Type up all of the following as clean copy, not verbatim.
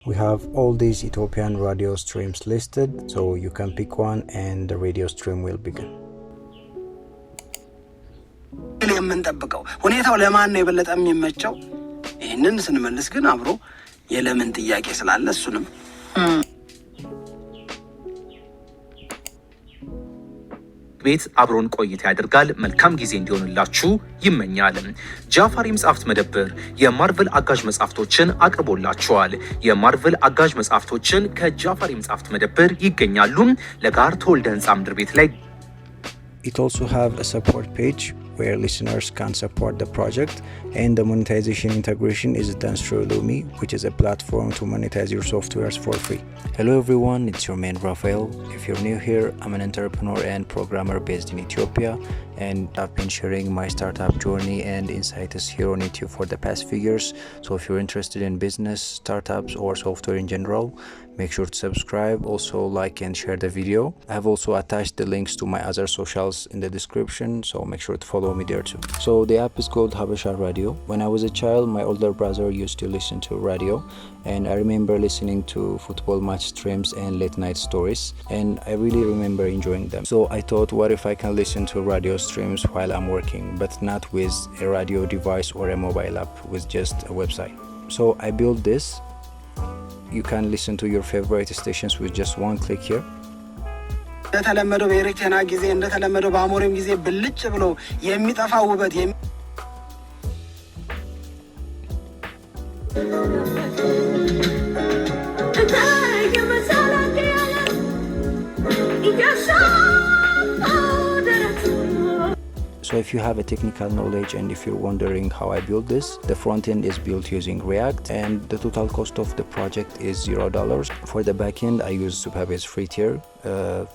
We have all these Ethiopian radio streams listed, so you can pick one and the radio stream will begin. የምንጠብቀው ሁኔታው ለማን ነው የበለጠ የሚመቸው? ይሄንን ስንመልስ ግን አብሮ የለምን ጥያቄ ስላለ እሱንም ቤት አብሮን ቆይታ ያደርጋል። መልካም ጊዜ እንዲሆንላችሁ ይመኛል። ጃፋሪ መጽሐፍት መደብር የማርቨል አጋዥ መጽሐፍቶችን አቅርቦላችኋል። የማርቨል አጋዥ መጽሐፍቶችን ከጃፋሪ መጽሐፍት መደብር ይገኛሉ። ለጋር ተወልደ ህንጻ ምድር ቤት ላይ It also have a support page where listeners can support the project, and the monetization integration is done through Lumi, which is a platform to monetize your softwares for free. Hello everyone, it's your man Rafael. If you're new here, I'm an entrepreneur and programmer based in Ethiopia, and I've been sharing my startup journey and insights here on YouTube for the past few years. So if you're interested in business, startups or software in general, make sure to subscribe, also like and share the video. I have also attached the links to my other socials in the description, so make sure to follow me there too. So the app is called Habesha Radio. When I was a child, my older brother used to listen to radio, and I remember listening to football match streams and late night stories, and I really remember enjoying them. So I thought, what if I can listen to radio streams while I'm working, but not with a radio device or a mobile app, with just a website. So I built this. You can listen to your favorite stations with just one click here. እንደተለመደው በኤሪክቴና ጊዜ እንደተለመደው በአሞሬም ጊዜ ብልጭ ብሎ የሚጠፋው ውበት So if you have a technical knowledge and if you're wondering how I built this, the front end is built using React, and the total cost of the project is $0. For the backend, I use Habesha free tier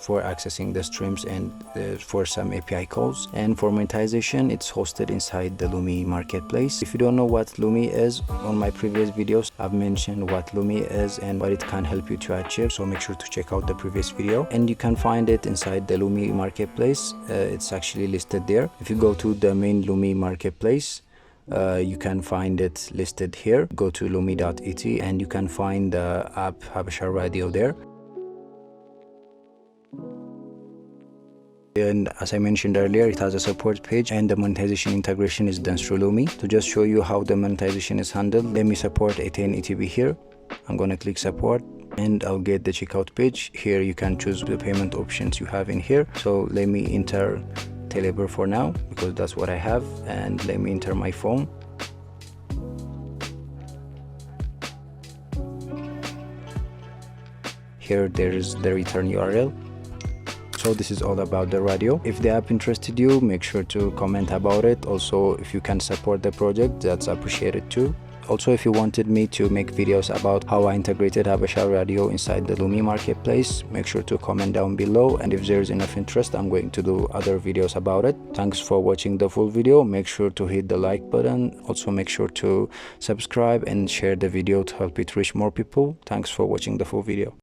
for accessing the streams and for some API calls. And for monetization, it's hosted inside the Lumi marketplace. If you don't know what Lumi is, on my previous videos, I've mentioned what Lumi is and what it can help you to achieve. So make sure to check out the previous video, and you can find it inside the Lumi marketplace. It's actually listed there. If you go to the main Lumi marketplace, you can find it listed here. Go to lumi.et and you can find the app Habesha Radio there. And as I mentioned earlier, it has a support page, and the monetization integration is done through Lumi. To just show you how the monetization is handled, let me support 10 ETB here. I'm gonna click support and I'll get the checkout page. Here you can choose the payment options you have in here. So let me enter Telebirr for now because that's what I have, and let me enter my phone. Here there is the return URL. So this is all about the radio. If the app interested you, make sure to comment about it. Also, if you can support the project, that's appreciated too. Also, if you wanted me to make videos about how I integrated Habesha Radio inside the Lumi marketplace, make sure to comment down below, and if there's enough interest, I'm going to do other videos about it. Thanks for watching the full video. Make sure to hit the like button. Also, make sure to subscribe and share the video to help it reach more people. Thanks for watching the full video.